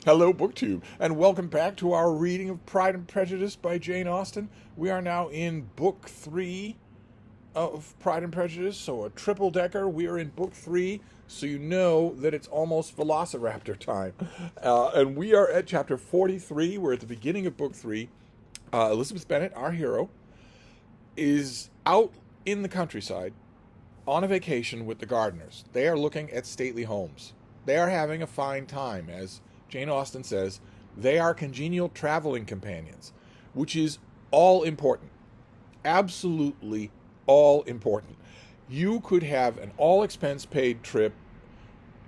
Hello, BookTube, and welcome back to our reading of Pride and Prejudice by Jane Austen. We are now in Book 3 of Pride and Prejudice, so a triple-decker. We are in Book 3, so you know that it's almost Velociraptor time. And we are at Chapter 43. We're at the beginning of Book 3. Elizabeth Bennet, our hero, is out in the countryside on a vacation with the Gardiners. They are looking at stately homes. They are having a fine time, as Jane Austen says. They are congenial traveling companions, which is all important. Absolutely all important. You could have an all-expense-paid trip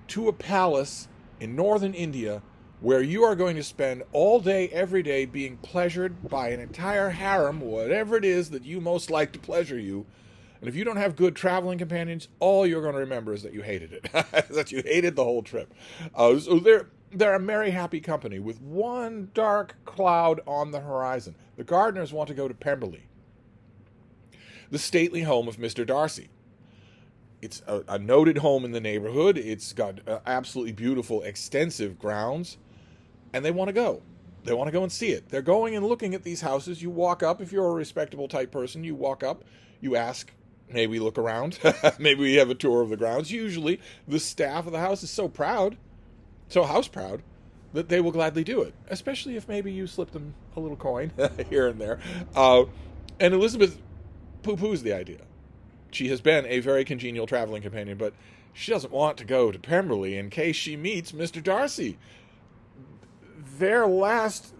to a palace in northern India where you are going to spend all day, every day, being pleasured by an entire harem, whatever it is that you most like to pleasure you. And if you don't have good traveling companions, all you're going to remember is that you hated it, that you hated the whole trip. So they're a merry, happy company with one dark cloud on the horizon. The Gardiners want to go to Pemberley, the stately home of Mr. Darcy. It's a noted home in the neighborhood. It's got absolutely beautiful, extensive grounds, and they want to go. They want to go and see it. They're going and looking at these houses. You walk up, if you're a respectable type person, you walk up, you ask, may we look around? Maybe we have a tour of the grounds. Usually, the staff of the house is so proud, so house proud, that they will gladly do it, especially if maybe you slip them a little coin here and there. And Elizabeth poo-poos the idea. She has been a very congenial traveling companion, but she doesn't want to go to Pemberley in case she meets Mr. Darcy. Their last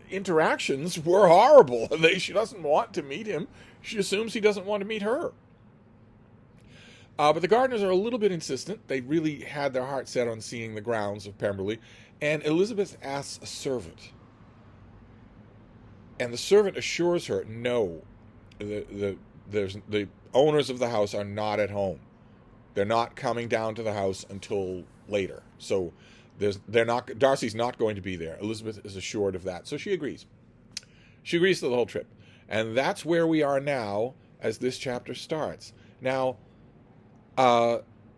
interactions were horrible. She doesn't want to meet him. She assumes he doesn't want to meet her. But the Gardiners are a little bit insistent. They really had their heart set on seeing the grounds of Pemberley. And Elizabeth asks a servant. And the servant assures her, no, the owners of the house are not at home. They're not coming down to the house until later. So Darcy's not going to be there. Elizabeth is assured of that. So she agrees. She agrees to the whole trip. And that's where we are now as this chapter starts. Now,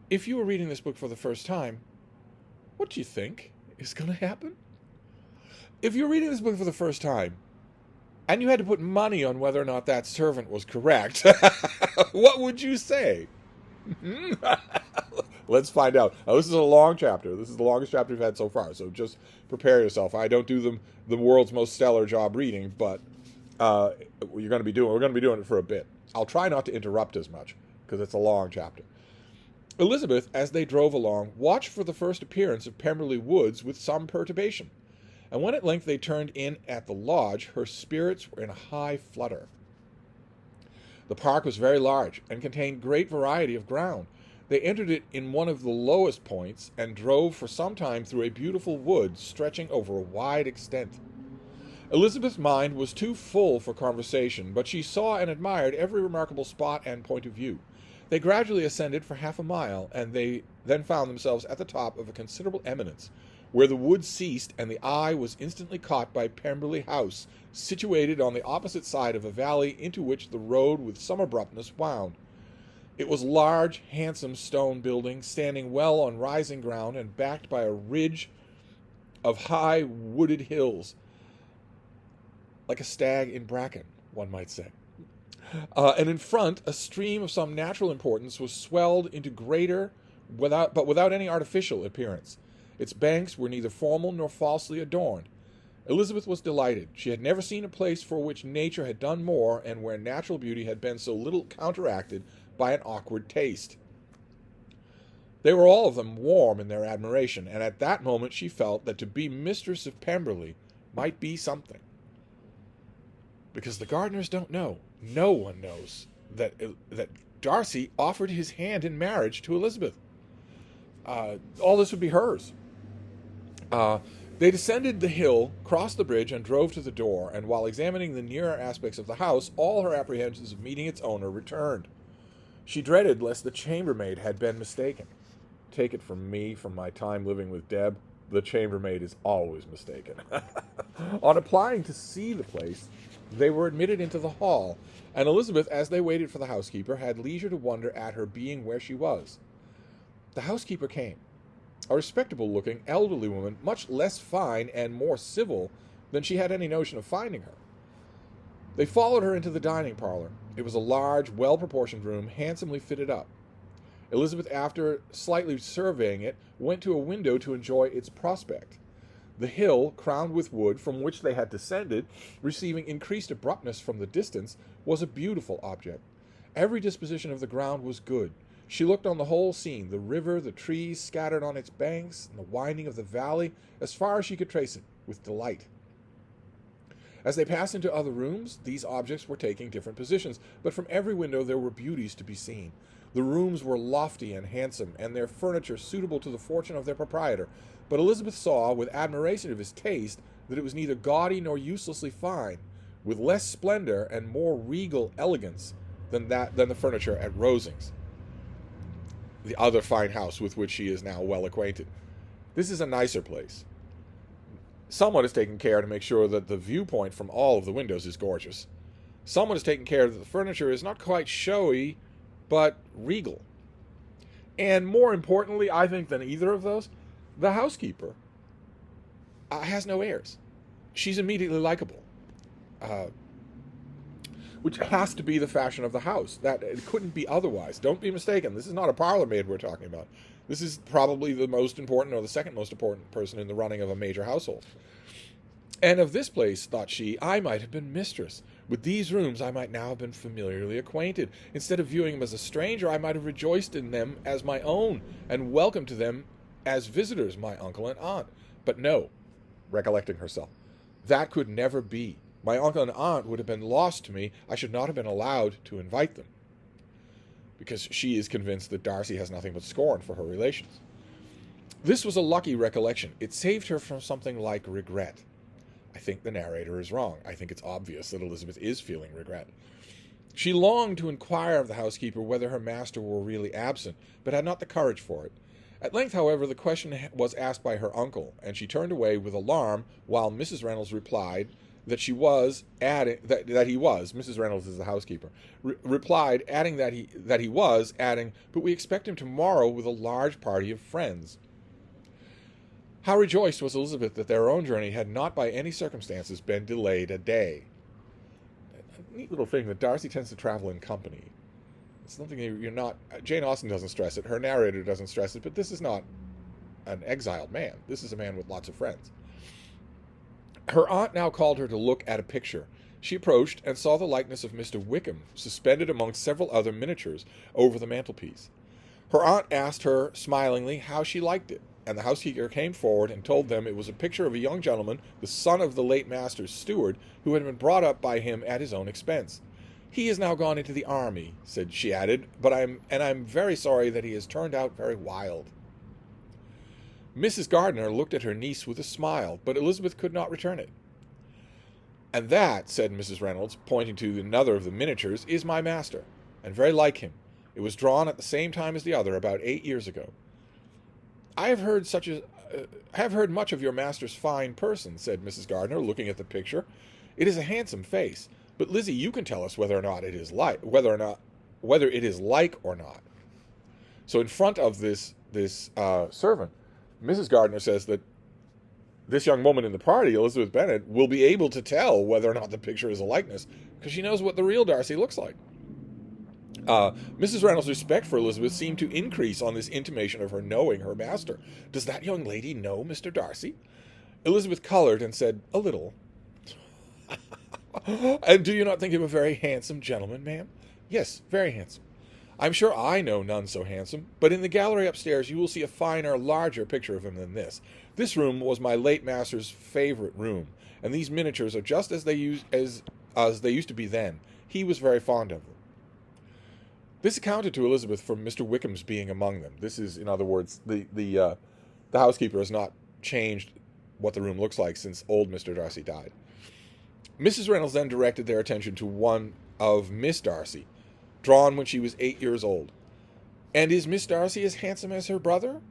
if you were reading this book for the first time, what do you think is going to happen? If you're reading this book for the first time, and you had to put money on whether or not that servant was correct, what would you say? Let's find out. Now, this is a long chapter. This is the longest chapter we've had so far, so just prepare yourself. I don't do the world's most stellar job reading, but we're going to be doing it for a bit. I'll try not to interrupt as much, because it's a long chapter. Elizabeth, as they drove along, watched for the first appearance of Pemberley Woods with some perturbation, and when at length they turned in at the lodge, her spirits were in a high flutter. The park was very large, and contained great variety of ground. They entered it in one of the lowest points, and drove for some time through a beautiful wood stretching over a wide extent. Elizabeth's mind was too full for conversation, but she saw and admired every remarkable spot and point of view. They gradually ascended for half a mile, and they then found themselves at the top of a considerable eminence, where the wood ceased, and the eye was instantly caught by Pemberley House, situated on the opposite side of a valley into which the road with some abruptness wound. It was a large, handsome stone building, standing well on rising ground, and backed by a ridge of high wooded hills, like a stag in bracken, one might say. And in front, a stream of some natural importance was swelled into greater, but without any artificial appearance. Its banks were neither formal nor falsely adorned. Elizabeth was delighted. She had never seen a place for which nature had done more, and where natural beauty had been so little counteracted by an awkward taste. They were all of them warm in their admiration, and at that moment she felt that to be mistress of Pemberley might be something. Because the Gardiners don't know. No one knows that Darcy offered his hand in marriage to Elizabeth. All this would be hers. They descended the hill, crossed the bridge, and drove to the door, and while examining the nearer aspects of the house, all her apprehensions of meeting its owner returned. She dreaded lest the chambermaid had been mistaken. Take it from me, from my time living with Deb, the chambermaid is always mistaken. On applying to see the place, they were admitted into the hall, and Elizabeth, as they waited for the housekeeper, had leisure to wonder at her being where she was. The housekeeper came, a respectable-looking elderly woman, much less fine and more civil than she had any notion of finding her. They followed her into the dining parlor. It was a large, well-proportioned room, handsomely fitted up. Elizabeth, after slightly surveying it, went to a window to enjoy its prospect. The hill, crowned with wood, from which they had descended, receiving increased abruptness from the distance, was a beautiful object. Every disposition of the ground was good. She looked on the whole scene, the river, the trees scattered on its banks, and the winding of the valley, as far as she could trace it, with delight. As they passed into other rooms, these objects were taking different positions, but from every window there were beauties to be seen. The rooms were lofty and handsome, and their furniture suitable to the fortune of their proprietor, but Elizabeth saw, with admiration of his taste, that it was neither gaudy nor uselessly fine, with less splendor and more regal elegance than the furniture at Rosings, the other fine house with which she is now well acquainted. This is a nicer place. Someone has taken care to make sure that the viewpoint from all of the windows is gorgeous. Someone has taken care that the furniture is not quite showy, but regal. And more importantly, I think, than either of those, the housekeeper has no airs. She's immediately likable, which has to be the fashion of the house. That it couldn't be otherwise. Don't be mistaken. This is not a parlor maid we're talking about. This is probably the most important or the second most important person in the running of a major household. And of this place, thought she, I might have been mistress. With these rooms I might now have been familiarly acquainted. Instead of viewing them as a stranger, I might have rejoiced in them as my own, and welcomed to them as visitors my uncle and aunt. But no, recollecting herself, that could never be. My uncle and aunt would have been lost to me. I should not have been allowed to invite them, because she is convinced that Darcy has nothing but scorn for her relations. This was a lucky recollection. It saved her from something like regret. I think the narrator is wrong. I think it's obvious that Elizabeth is feeling regret. She longed to inquire of the housekeeper whether her master were really absent, but had not the courage for it. At length, however, the question was asked by her uncle, and she turned away with alarm, while Mrs. Reynolds replied that she was adding that he was. Mrs. Reynolds is the housekeeper. Replied, adding that he was, adding, "But we expect him tomorrow with a large party of friends." How rejoiced was Elizabeth that their own journey had not by any circumstances been delayed a day. A neat little thing that Darcy tends to travel in company. It's something you're not... Jane Austen doesn't stress it, her narrator doesn't stress it, but this is not an exiled man. This is a man with lots of friends. Her aunt now called her to look at a picture. She approached and saw the likeness of Mr. Wickham suspended among several other miniatures over the mantelpiece. Her aunt asked her smilingly how she liked it, and the housekeeper came forward and told them it was a picture of a young gentleman, the son of the late master's steward, who had been brought up by him at his own expense. "He is now gone into the army," she added, "but I'm very sorry that he has turned out very wild." Mrs. Gardiner looked at her niece with a smile, but Elizabeth could not return it. "And that," said Mrs. Reynolds, pointing to another of the miniatures, "is my master, and very like him. It was drawn at the same time as the other, about 8 years ago." I have heard much of your master's fine person," said Mrs. Gardiner, looking at the picture. "It is a handsome face, but Lizzie, you can tell us whether it is like or not." So in front of this servant, Mrs. Gardiner says that this young woman in the party, Elizabeth Bennet, will be able to tell whether or not the picture is a likeness, because she knows what the real Darcy looks like. Mrs. Reynolds' respect for Elizabeth seemed to increase on this intimation of her knowing her master. "Does that young lady know Mr. Darcy?" Elizabeth colored and said, "A little." "And do you not think him a very handsome gentleman, ma'am?" "Yes, very handsome." "I'm sure I know none so handsome, but in the gallery upstairs you will see a finer, larger picture of him than this. This room was my late master's favorite room, and these miniatures are just as they used to be then. He was very fond of them." This accounted to Elizabeth for Mr. Wickham's being among them. This is, in other words, the housekeeper has not changed what the room looks like since old Mr. Darcy died. Mrs. Reynolds then directed their attention to one of Miss Darcy, drawn when she was 8 years old. "And is Miss Darcy as handsome as her brother?"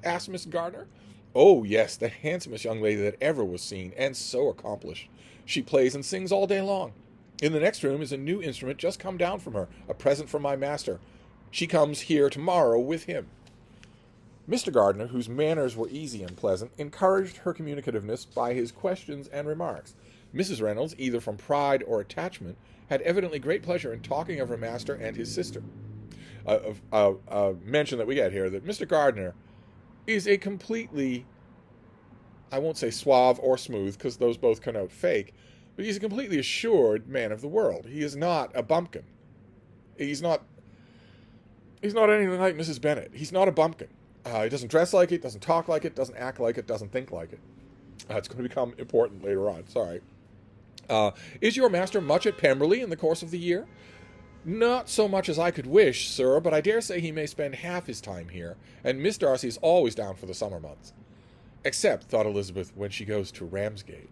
asked Miss Gardiner. "Oh, yes, the handsomest young lady that ever was seen, and so accomplished. She plays and sings all day long. In the next room is a new instrument just come down from her, a present from my master. She comes here tomorrow with him." Mr. Gardner, whose manners were easy and pleasant, encouraged her communicativeness by his questions and remarks. Mrs. Reynolds, either from pride or attachment, had evidently great pleasure in talking of her master and his sister. Mention that we get here that Mr. Gardner is a completely, I won't say suave or smooth, because those both connote fake, but he's a completely assured man of the world. He is not a bumpkin. He's not anything like Mrs. Bennet. He's not a bumpkin. He doesn't dress like it, doesn't talk like it, doesn't act like it, doesn't think like it. It's going to become important later on. Sorry. Is your master much at Pemberley in the course of the year? Not so much as I could wish, sir, but I dare say he may spend half his time here, and Miss Darcy is always down for the summer months. Except, thought Elizabeth, when she goes to Ramsgate.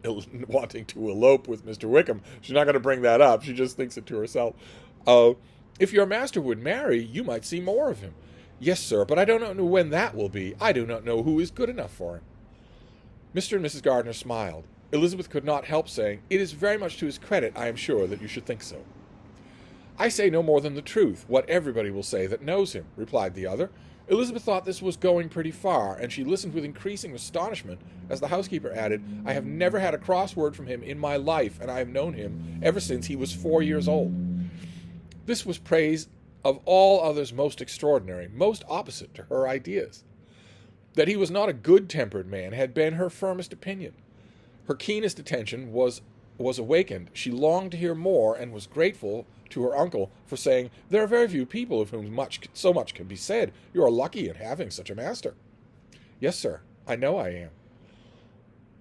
Wanting to elope with Mr. Wickham. She's not going to bring that up. She just thinks it to herself. If your master would marry, you might see more of him. Yes, sir, but I do not know when that will be. I do not know who is good enough for him. Mr. and Mrs. Gardner smiled. Elizabeth could not help saying, It is very much to his credit, I am sure, that you should think so. I say no more than the truth, what everybody will say that knows him, replied the other. Elizabeth thought this was going pretty far, and she listened with increasing astonishment as the housekeeper added, I have never had a cross word from him in my life, and I have known him ever since he was 4 years old. This was praise of all others most extraordinary, most opposite to her ideas. That he was not a good-tempered man had been her firmest opinion. Her keenest attention was awakened. She longed to hear more, and was grateful to her uncle for saying, There are very few people of whom so much can be said. You are lucky in having such a master. Yes, sir, I know I am.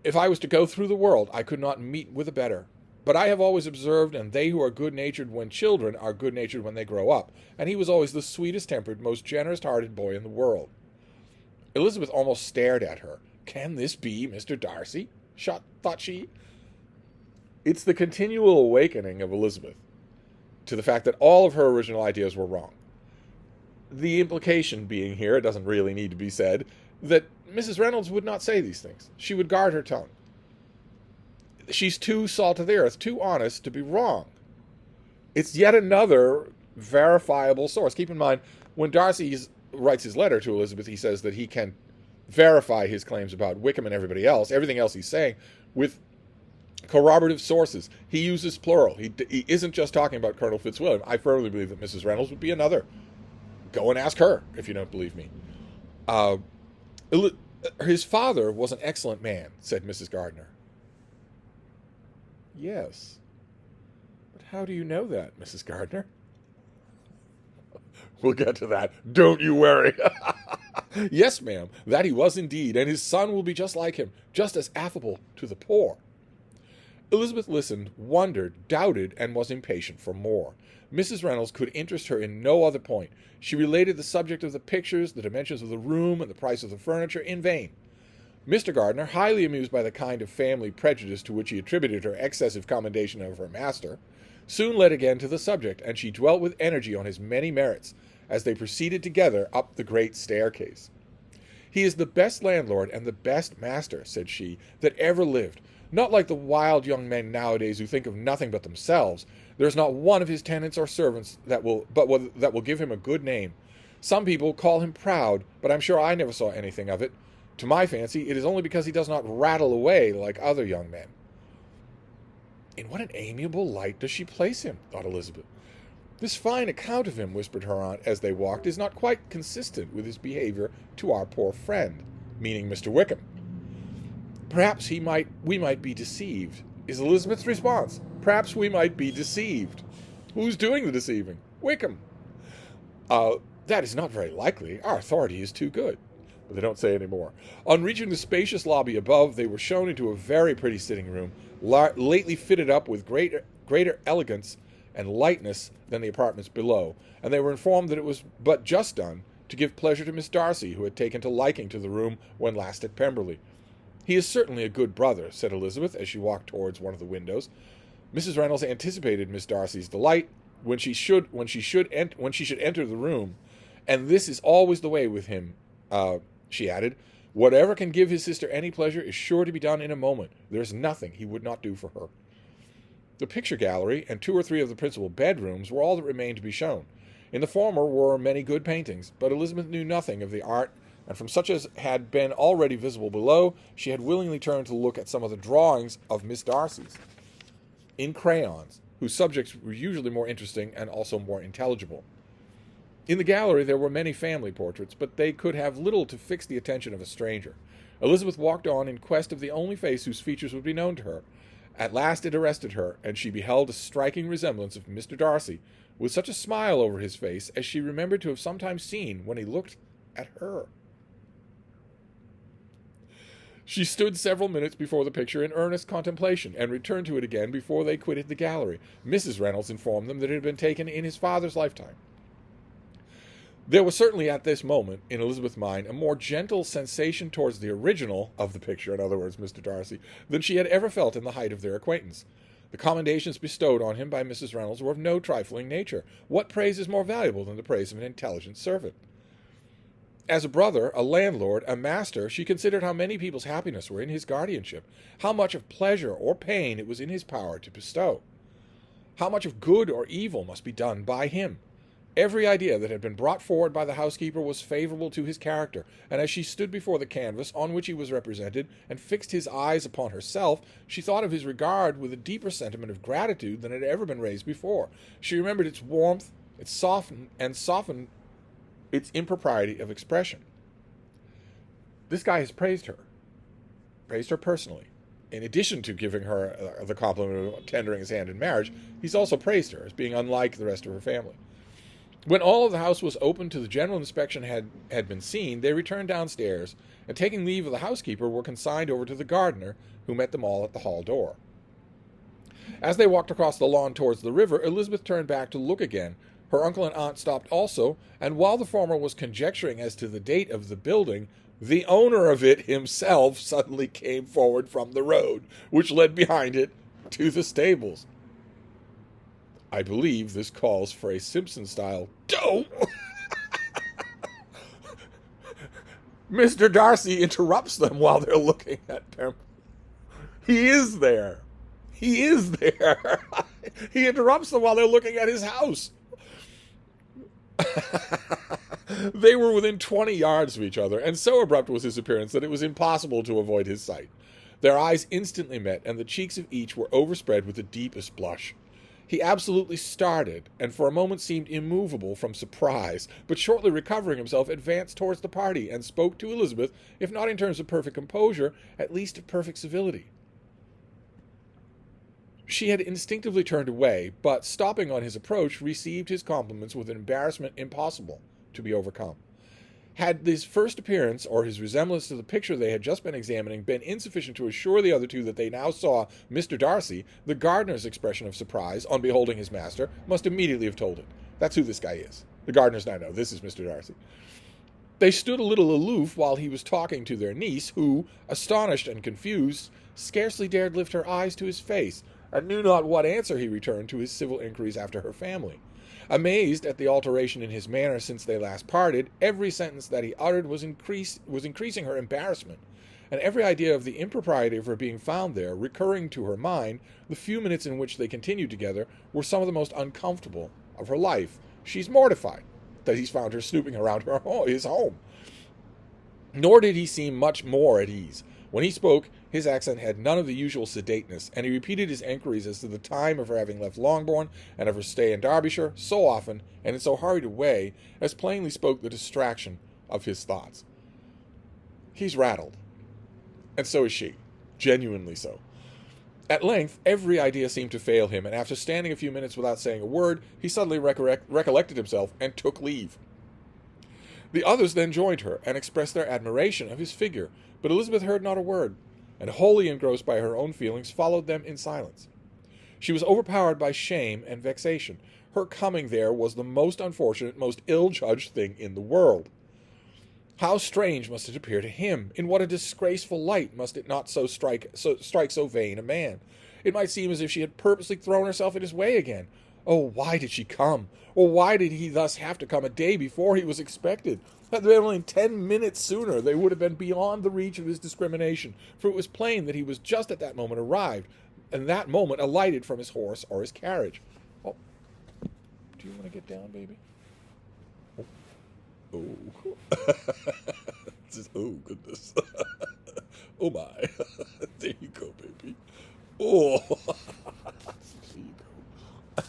If I was to go through the world, I could not meet with a better. But I have always observed, and they who are good-natured when children are good-natured when they grow up, and he was always the sweetest-tempered, most generous-hearted boy in the world. Elizabeth almost stared at her. Can this be Mr. Darcy? Thought she. It's the continual awakening of Elizabeth to the fact that all of her original ideas were wrong. The implication being here, it doesn't really need to be said, that Mrs. Reynolds would not say these things. She would guard her tongue. She's too salt of the earth, too honest to be wrong. It's yet another verifiable source. Keep in mind, when Darcy writes his letter to Elizabeth, he says that he can verify his claims about Wickham and everybody else, everything else he's saying, with corroborative sources. He uses plural. He isn't just talking about Colonel Fitzwilliam. I firmly believe that Mrs. Reynolds would be another. Go and ask her, if you don't believe me. His father was an excellent man, said Mrs. Gardner. Yes. But how do you know that, Mrs. Gardner? We'll get to that. Don't you worry. Yes, ma'am, that he was indeed, and his son will be just like him, just as affable to the poor. Elizabeth listened, wondered, doubted, and was impatient for more. Mrs. Reynolds could interest her in no other point. She related the subject of the pictures, the dimensions of the room, and the price of the furniture in vain. Mr. Gardner, highly amused by the kind of family prejudice to which he attributed her excessive commendation of her master, soon led again to the subject, and she dwelt with energy on his many merits, as they proceeded together up the great staircase. He is the best landlord and the best master, said she, that ever lived. Not like the wild young men nowadays who think of nothing but themselves. There is not one of his tenants or servants that will give him a good name. Some people call him proud, but I'm sure I never saw anything of it. To my fancy, it is only because he does not rattle away like other young men. In what an amiable light does she place him, thought Elizabeth. This fine account of him, whispered her aunt as they walked, is not quite consistent with his behavior to our poor friend, meaning Mr. Wickham. Perhaps we might be deceived, is Elizabeth's response. Perhaps we might be deceived. Who's doing the deceiving? Wickham. That is not very likely. Our authority is too good. But they don't say any more. On reaching the spacious lobby above, they were shown into a very pretty sitting room, lately fitted up with greater elegance and lightness than the apartments below, and they were informed that it was but just done to give pleasure to Miss Darcy, who had taken to liking to the room when last at Pemberley. He is certainly a good brother, said Elizabeth as she walked towards one of the windows. Mrs. Reynolds anticipated Miss Darcy's delight when she should enter the room, and this is always the way with him, she added. Whatever can give his sister any pleasure is sure to be done in a moment. There is nothing he would not do for her. The picture gallery and 2 or 3 of the principal bedrooms were all that remained to be shown. In the former were many good paintings, but Elizabeth knew nothing of the art, and from such as had been already visible below, she had willingly turned to look at some of the drawings of Miss Darcy's, in crayons, whose subjects were usually more interesting and also more intelligible. In the gallery there were many family portraits, but they could have little to fix the attention of a stranger. Elizabeth walked on in quest of the only face whose features would be known to her. At last it arrested her, and she beheld a striking resemblance of Mr. Darcy, with such a smile over his face as she remembered to have sometimes seen when he looked at her. She stood several minutes before the picture in earnest contemplation, and returned to it again before they quitted the gallery. Mrs. Reynolds informed them that it had been taken in his father's lifetime. There was certainly at this moment, in Elizabeth's mind, a more gentle sensation towards the original of the picture, in other words, Mr. Darcy, than she had ever felt in the height of their acquaintance. The commendations bestowed on him by Mrs. Reynolds were of no trifling nature. What praise is more valuable than the praise of an intelligent servant? As a brother, a landlord, a master, she considered how many people's happiness were in his guardianship, how much of pleasure or pain it was in his power to bestow, how much of good or evil must be done by him. Every idea that had been brought forward by the housekeeper was favorable to his character, and as she stood before the canvas on which he was represented, and fixed his eyes upon herself, she thought of his regard with a deeper sentiment of gratitude than had ever been raised before. She remembered its warmth, its softened its impropriety of expression. This guy has praised her personally. In addition to giving her the compliment of tendering his hand in marriage, he's also praised her as being unlike the rest of her family. When all of the house was open to the general inspection had been seen, they returned downstairs, and taking leave of the housekeeper, were consigned over to the gardener, who met them all at the hall door. As they walked across the lawn towards the river, Elizabeth turned back to look again. Her uncle and aunt stopped also, and while the former was conjecturing as to the date of the building, the owner of it himself suddenly came forward from the road, which led behind it to the stables. I believe this calls for a Simpson-style "Don't!" Mr. Darcy interrupts them while they're looking at Pemberley. He is there. He is there. He interrupts them while they're looking at his house. They were within 20 yards of each other, and so abrupt was his appearance that it was impossible to avoid his sight. Their eyes instantly met, and the cheeks of each were overspread with the deepest blush. He absolutely started, and for a moment seemed immovable from surprise, but shortly recovering himself, advanced towards the party, and spoke to Elizabeth, if not in terms of perfect composure, at least of perfect civility. She had instinctively turned away, but, stopping on his approach, received his compliments with an embarrassment impossible to be overcome. Had his first appearance, or his resemblance to the picture they had just been examining, been insufficient to assure the other two that they now saw Mr. Darcy, the gardener's expression of surprise on beholding his master must immediately have told it. That's who this guy is. The gardeners now know this is Mr. Darcy. They stood a little aloof while he was talking to their niece, who, astonished and confused, scarcely dared lift her eyes to his face, and knew not what answer he returned to his civil inquiries after her family. Amazed at the alteration in his manner since they last parted, every sentence that he uttered was increasing her embarrassment, and every idea of the impropriety of her being found there recurring to her mind. The few minutes in which they continued together were some of the most uncomfortable of her life. She's mortified that he's found her snooping around his home. Nor did he seem much more at ease. When he spoke, his accent had none of the usual sedateness, and he repeated his enquiries as to the time of her having left Longbourn and of her stay in Derbyshire so often and in so hurried a way as plainly spoke the distraction of his thoughts. He's rattled, and so is she, genuinely so. At length, every idea seemed to fail him, and after standing a few minutes without saying a word, he suddenly recollected himself and took leave. The others then joined her, and expressed their admiration of his figure, but Elizabeth heard not a word, and wholly engrossed by her own feelings, followed them in silence. She was overpowered by shame and vexation. Her coming there was the most unfortunate, most ill-judged thing in the world. How strange must it appear to him! In what a disgraceful light must it not strike so vain a man! It might seem as if she had purposely thrown herself in his way again. Oh, why did she come? Or why did he thus have to come a day before he was expected? Had they been only 10 minutes sooner, they would have been beyond the reach of his discrimination, for it was plain that he was just at that moment arrived, and that moment alighted from his horse or his carriage. Oh, do you want to get down, baby? Oh. Just, oh, goodness. Oh, my. There you go, baby. Oh. There you go.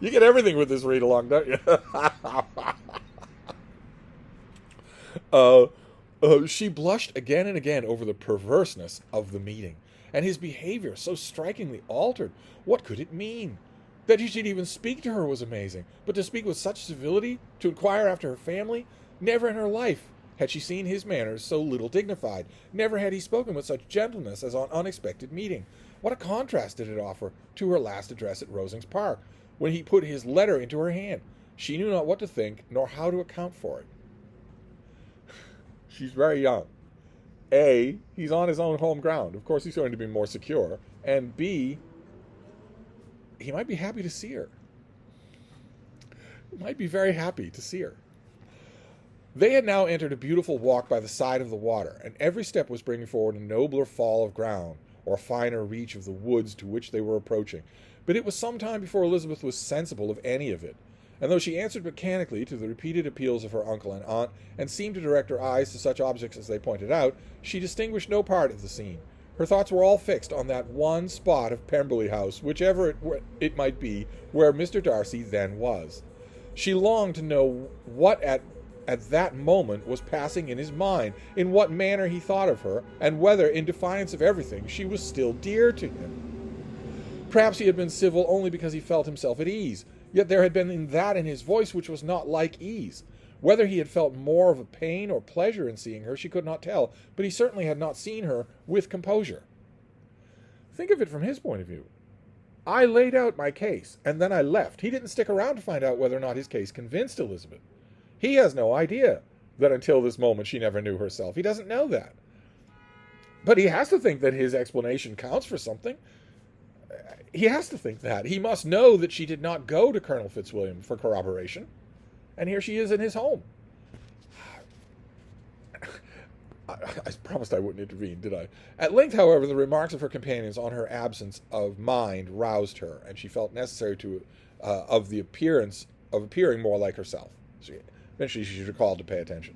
You get everything with this read along, don't you? She blushed again and again over the perverseness of the meeting, and his behavior so strikingly altered. What could it mean? That he should even speak to her was amazing, but to speak with such civility, to inquire after her family, never in her life had she seen his manners so little dignified. Never had he spoken with such gentleness as on unexpected meeting. What a contrast did it offer to her last address at Rosings Park, when he put his letter into her hand. She knew not what to think, nor how to account for it. She's very young. A, he's on his own home ground. Of course, he's going to be more secure. And B, he might be happy to see her. He might be very happy to see her. They had now entered a beautiful walk by the side of the water, and every step was bringing forward a nobler fall of ground, or a finer reach of the woods to which they were approaching. But it was some time before Elizabeth was sensible of any of it, and though she answered mechanically to the repeated appeals of her uncle and aunt, and seemed to direct her eyes to such objects as they pointed out, she distinguished no part of the scene. Her thoughts were all fixed on that one spot of Pemberley House, whichever it might be, where Mr. Darcy then was. She longed to know what at that moment was passing in his mind, in what manner he thought of her, and whether, in defiance of everything, she was still dear to him. Perhaps he had been civil only because he felt himself at ease, yet there had been that in his voice which was not like ease. Whether he had felt more of a pain or pleasure in seeing her, she could not tell, but he certainly had not seen her with composure. Think of it from his point of view. I laid out my case, and then I left. He didn't stick around to find out whether or not his case convinced Elizabeth. He has no idea that until this moment she never knew herself. He doesn't know that. But he has to think that his explanation counts for something. He has to think that. He must know that she did not go to Colonel Fitzwilliam for corroboration. And here she is in his home. I promised I wouldn't intervene, did I? At length, however, the remarks of her companions on her absence of mind roused her, and she felt necessary of appearing more like herself. Eventually she recalled to pay attention.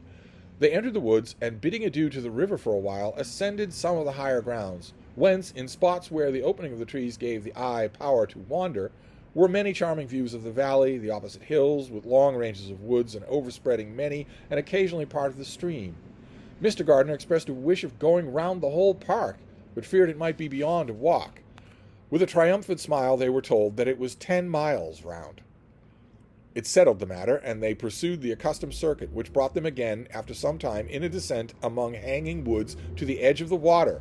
They entered the woods, and bidding adieu to the river for a while, ascended some of the higher grounds, whence, in spots where the opening of the trees gave the eye power to wander, were many charming views of the valley, the opposite hills, with long ranges of woods and overspreading many and occasionally part of the stream. Mr. Gardiner expressed a wish of going round the whole park, but feared it might be beyond a walk. With a triumphant smile they were told that it was 10 miles round. It settled the matter, and they pursued the accustomed circuit, which brought them again, after some time, in a descent among hanging woods to the edge of the water,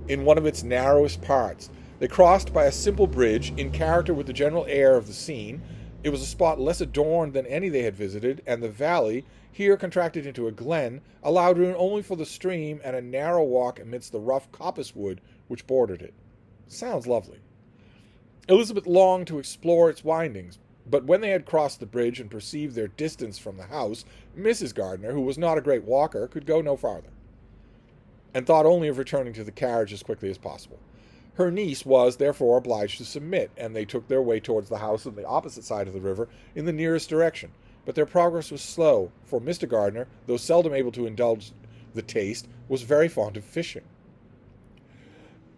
in one of its narrowest parts. They crossed by a simple bridge, in character with the general air of the scene. It was a spot less adorned than any they had visited, and the valley, here contracted into a glen, allowed room only for the stream and a narrow walk amidst the rough coppice wood which bordered it. Sounds lovely. Elizabeth longed to explore its windings, but when they had crossed the bridge and perceived their distance from the house, Mrs. Gardiner, who was not a great walker, could go no farther, and thought only of returning to the carriage as quickly as possible. Her niece was, therefore, obliged to submit, and they took their way towards the house on the opposite side of the river in the nearest direction. But their progress was slow, for Mr. Gardiner, though seldom able to indulge the taste, was very fond of fishing,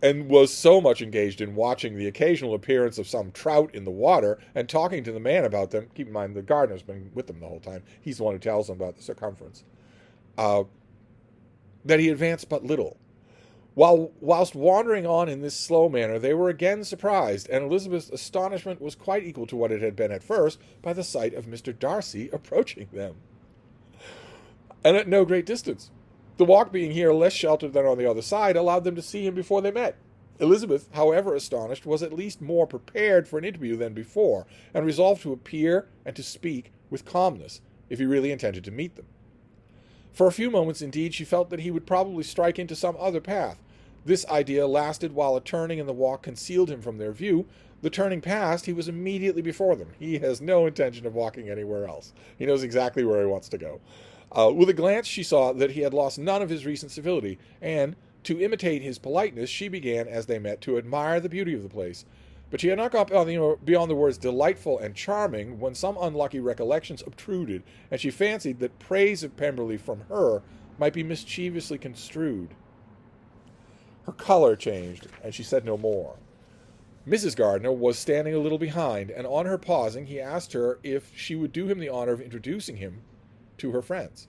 and was so much engaged in watching the occasional appearance of some trout in the water and talking to the man about them. Keep in mind, the gardener's been with them the whole time. He's the one who tells them about the circumference. That he advanced but little. Whilst wandering on in this slow manner, they were again surprised, and Elizabeth's astonishment was quite equal to what it had been at first, by the sight of Mr. Darcy approaching them, and at no great distance. The walk being here less sheltered than on the other side allowed them to see him before they met. Elizabeth, however astonished, was at least more prepared for an interview than before, and resolved to appear and to speak with calmness, if he really intended to meet them. For a few moments, indeed, she felt that he would probably strike into some other path. This idea lasted while a turning in the walk concealed him from their view. The turning past, he was immediately before them. He has no intention of walking anywhere else. He knows exactly where he wants to go. With a glance, she saw that he had lost none of his recent civility, and, to imitate his politeness, she began, as they met, to admire the beauty of the place. But she had not got beyond the words delightful and charming when some unlucky recollections obtruded, and she fancied that praise of Pemberley from her might be mischievously construed. Her color changed, and she said no more. Mrs. Gardiner was standing a little behind, and on her pausing, he asked her if she would do him the honor of introducing him to her friends.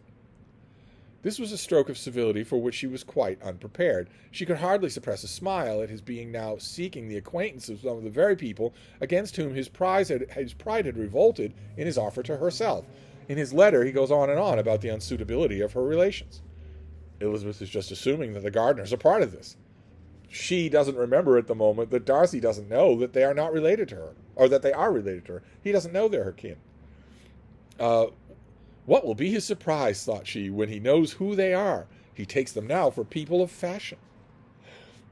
This was a stroke of civility for which she was quite unprepared. She could hardly suppress a smile at his being now seeking the acquaintance of some of the very people against whom his pride had revolted in his offer to herself. In his letter, he goes on and on about the unsuitability of her relations. Elizabeth is just assuming that the Gardiners are part of this. She doesn't remember at the moment that Darcy doesn't know that they are not related to her, or that they are related to her. He doesn't know they're her kin. What will be his surprise, thought she, when he knows who they are? He takes them now for people of fashion.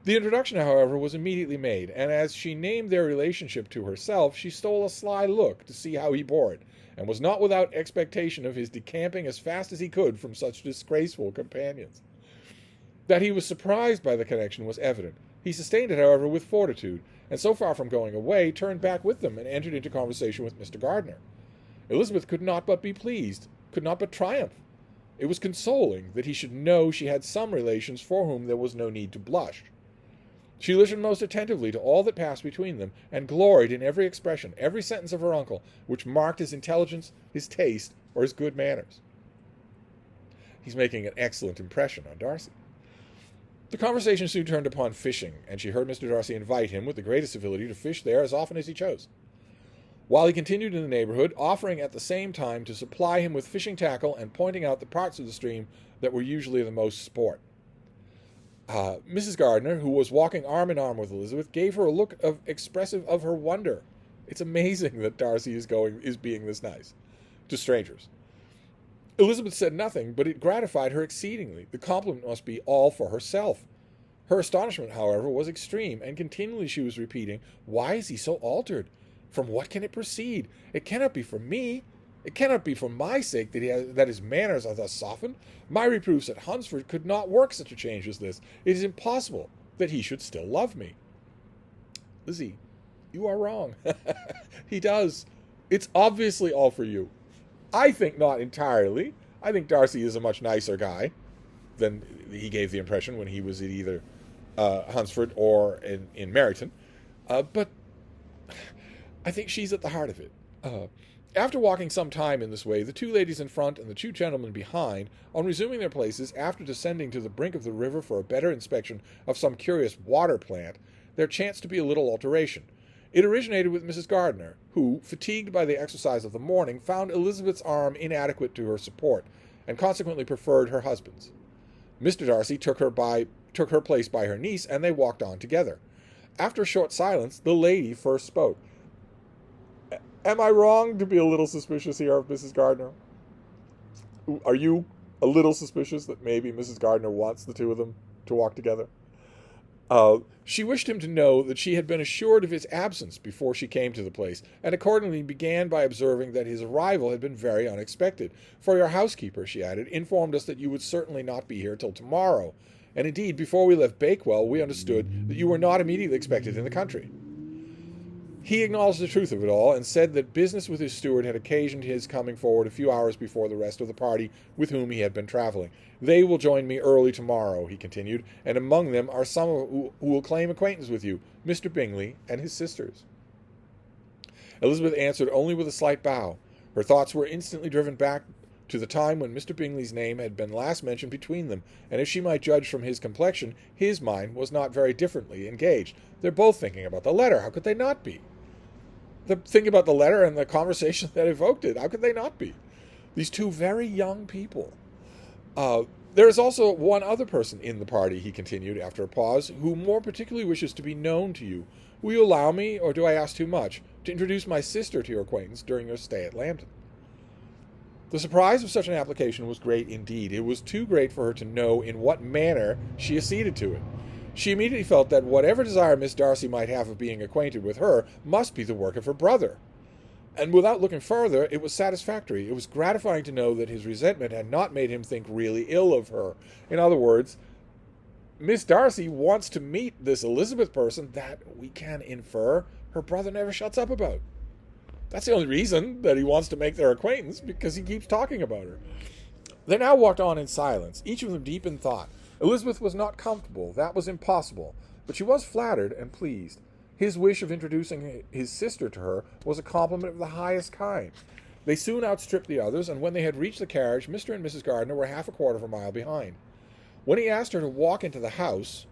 The introduction, however, was immediately made, and as she named their relationship to herself, she stole a sly look to see how he bore it, and was not without expectation of his decamping as fast as he could from such disgraceful companions. That he was surprised by the connection was evident. He sustained it, however, with fortitude, and so far from going away, turned back with them and entered into conversation with Mr. Gardiner. Elizabeth could not but be pleased, could not but triumph. It was consoling that he should know she had some relations for whom there was no need to blush. She listened most attentively to all that passed between them, and gloried in every expression, every sentence of her uncle, which marked his intelligence, his taste, or his good manners. He's making an excellent impression on Darcy. The conversation soon turned upon fishing, and she heard Mr. Darcy invite him with the greatest civility to fish there as often as he chose, while he continued in the neighborhood, offering at the same time to supply him with fishing tackle and pointing out the parts of the stream that were usually the most sport. Mrs. Gardiner, who was walking arm in arm with Elizabeth, gave her a look expressive of her wonder. It's amazing that Darcy is being this nice to strangers. Elizabeth said nothing, but it gratified her exceedingly. The compliment must be all for herself. Her astonishment, however, was extreme, and continually she was repeating, "Why is he so altered? From what can it proceed? It cannot be from me. It cannot be for my sake that his manners are thus softened. My reproofs at Hunsford could not work such a change as this. It is impossible that he should still love me." Lizzie, you are wrong. He does. It's obviously all for you. I think not entirely. I think Darcy is a much nicer guy than he gave the impression when he was at either Hunsford or in Meryton. But I think she's at the heart of it. After walking some time in this way, the two ladies in front and the two gentlemen behind, on resuming their places after descending to the brink of the river for a better inspection of some curious water plant, there chanced to be a little alteration. It originated with Mrs. Gardiner, who, fatigued by the exercise of the morning, found Elizabeth's arm inadequate to her support, and consequently preferred her husband's. Mr. Darcy took her place by her niece, and they walked on together. After a short silence, the lady first spoke. "Am I wrong to be a little suspicious here of Mrs. Gardiner? Are you a little suspicious that maybe Mrs. Gardiner wants the two of them to walk together?" She wished him to know that she had been assured of his absence before she came to the place, and accordingly began by observing that his arrival had been very unexpected. "For your housekeeper," she added, "informed us that you would certainly not be here till tomorrow, and indeed, before we left Bakewell, we understood that you were not immediately expected in the country." He acknowledged the truth of it all, and said that business with his steward had occasioned his coming forward a few hours before the rest of the party with whom he had been travelling. "They will join me early tomorrow," he continued, "and among them are some who will claim acquaintance with you, Mr. Bingley and his sisters." Elizabeth answered only with a slight bow. Her thoughts were instantly driven back to the time when Mr. Bingley's name had been last mentioned between them, and if she might judge from his complexion, his mind was not very differently engaged. They're both thinking about the letter. How could they not be? They're thinking about the letter and the conversation that evoked it. How could they not be? These two very young people. There is also one other person in the party, he continued after a pause, who more particularly wishes to be known to you. Will you allow me, or do I ask too much, to introduce my sister to your acquaintance during your stay at Lambton? The surprise of such an application was great indeed. It was too great for her to know in what manner she acceded to it. She immediately felt that whatever desire Miss Darcy might have of being acquainted with her must be the work of her brother. And without looking further, it was satisfactory. It was gratifying to know that his resentment had not made him think really ill of her. In other words, Miss Darcy wants to meet this Elizabeth person that, we can infer, her brother never shuts up about. That's the only reason that he wants to make their acquaintance, because he keeps talking about her. They now walked on in silence, each of them deep in thought. Elizabeth was not comfortable. That was impossible. But she was flattered and pleased. His wish of introducing his sister to her was a compliment of the highest kind. They soon outstripped the others, and when they had reached the carriage, Mr. and Mrs. Gardiner were half a quarter of a mile behind. When he asked her to walk into the house,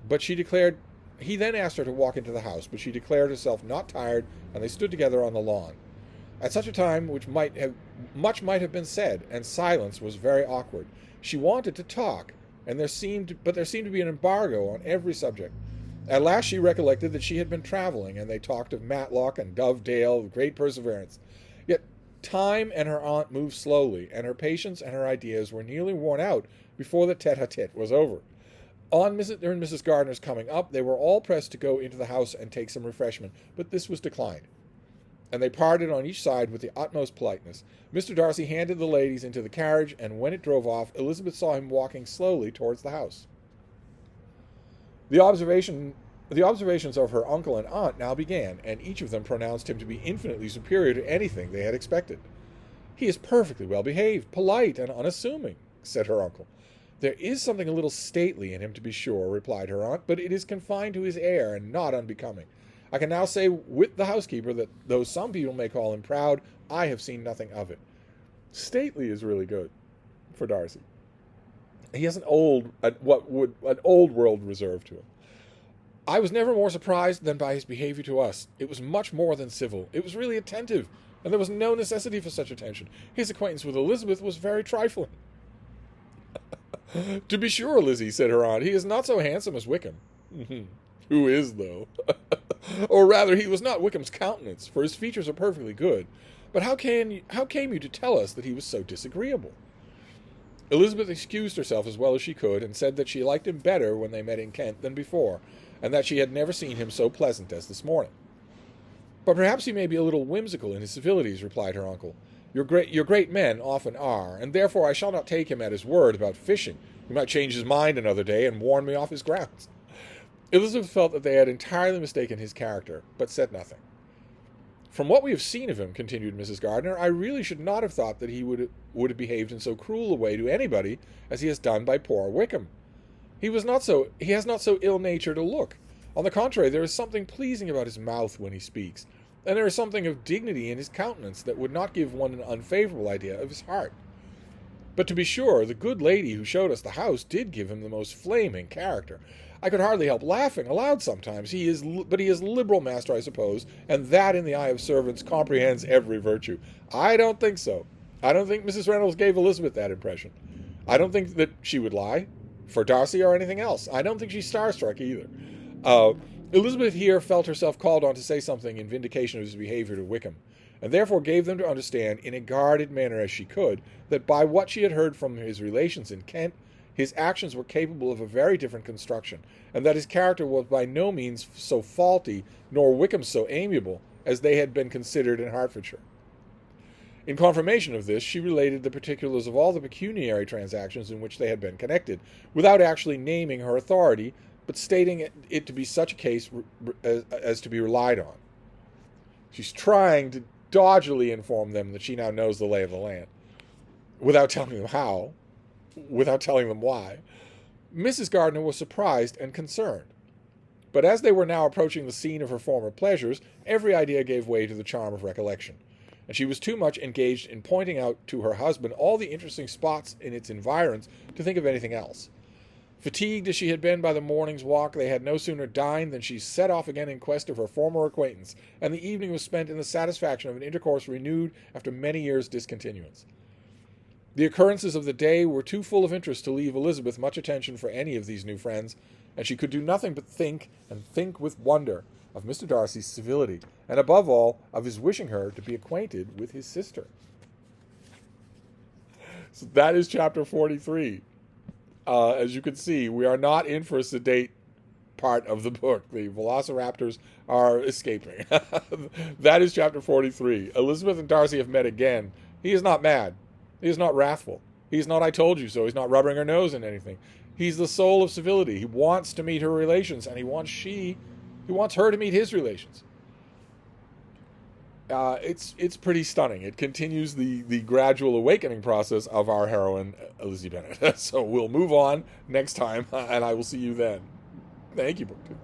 but she declared... He then asked her to walk into the house, but she declared herself not tired, and they stood together on the lawn. At such a time, much might have been said, and silence was very awkward. She wanted to talk, but there seemed to be an embargo on every subject. At last she recollected that she had been travelling, and they talked of Matlock and Dovedale with great perseverance. Yet time and her aunt moved slowly, and her patience and her ideas were nearly worn out before the tete-a-tete was over. On Mr. and Mrs. Gardiner's coming up, they were all pressed to go into the house and take some refreshment, but this was declined, and they parted on each side with the utmost politeness. Mr. Darcy handed the ladies into the carriage, and when it drove off, Elizabeth saw him walking slowly towards the house. The observations of her uncle and aunt now began, and each of them pronounced him to be infinitely superior to anything they had expected. "He is perfectly well behaved, polite, and unassuming," said her uncle. "There is something a little stately in him, to be sure," replied her aunt, "but it is confined to his air, and not unbecoming. I can now say with the housekeeper that though some people may call him proud, I have seen nothing of it." Stately is really good for Darcy. He has an old world reserve to him. "I was never more surprised than by his behavior to us. It was much more than civil. It was really attentive, and there was no necessity for such attention. His acquaintance with Elizabeth was very trifling." "To be sure, Lizzie," said her aunt, "he is not so handsome as Wickham." "Who is, though?" "Or rather, he was not Wickham's countenance, for his features are perfectly good. But how came you to tell us that he was so disagreeable?" Elizabeth excused herself as well as she could, and said that she liked him better when they met in Kent than before, and that she had never seen him so pleasant as this morning. "But perhaps he may be a little whimsical in his civilities," replied her uncle. Your great men often are, and therefore I shall not take him at his word about fishing. He might change his mind another day and warn me off his grounds." Elizabeth felt that they had entirely mistaken his character, but said nothing. "From what we have seen of him," continued Mrs. Gardiner, "I really should not have thought that he would have behaved in so cruel a way to anybody as he has done by poor Wickham. He has not so ill-natured a look. On the contrary, there is something pleasing about his mouth when he speaks, and there is something of dignity in his countenance that would not give one an unfavourable idea of his heart. But to be sure, the good lady who showed us the house did give him the most flaming character. I could hardly help laughing aloud sometimes. But he is liberal, master, I suppose, and that in the eye of servants comprehends every virtue. I don't think so. I don't think Mrs. Reynolds gave Elizabeth that impression. I don't think that she would lie for Darcy or anything else. I don't think she's starstruck either." Elizabeth here felt herself called on to say something in vindication of his behavior to Wickham, and therefore gave them to understand, in a guarded manner as she could, that by what she had heard from his relations in Kent, his actions were capable of a very different construction, and that his character was by no means so faulty, nor Wickham so amiable, as they had been considered in Hertfordshire. In confirmation of this, she related the particulars of all the pecuniary transactions in which they had been connected, without actually naming her authority, but stating it to be such a case as to be relied on. She's trying to dodgily inform them that she now knows the lay of the land, without telling them how, without telling them why. Mrs. Gardiner was surprised and concerned. But as they were now approaching the scene of her former pleasures, every idea gave way to the charm of recollection, and she was too much engaged in pointing out to her husband all the interesting spots in its environs to think of anything else. Fatigued as she had been by the morning's walk, they had no sooner dined than she set off again in quest of her former acquaintance, and the evening was spent in the satisfaction of an intercourse renewed after many years' discontinuance. The occurrences of the day were too full of interest to leave Elizabeth much attention for any of these new friends, and she could do nothing but think, and think with wonder, of Mr. Darcy's civility, and above all, of his wishing her to be acquainted with his sister. So that is chapter 43. As you can see, we are not in for a sedate part of the book. The velociraptors are escaping. That is chapter 43. Elizabeth and Darcy have met again. He is not mad. He is not wrathful. He is not "I told you so." He's not rubbing her nose in anything. He's the soul of civility. He wants to meet her relations, and he wants her to meet his relations. It's pretty stunning. It continues the gradual awakening process of our heroine, Lizzie Bennet. So we'll move on next time, and I will see you then. Thank you, BookTube.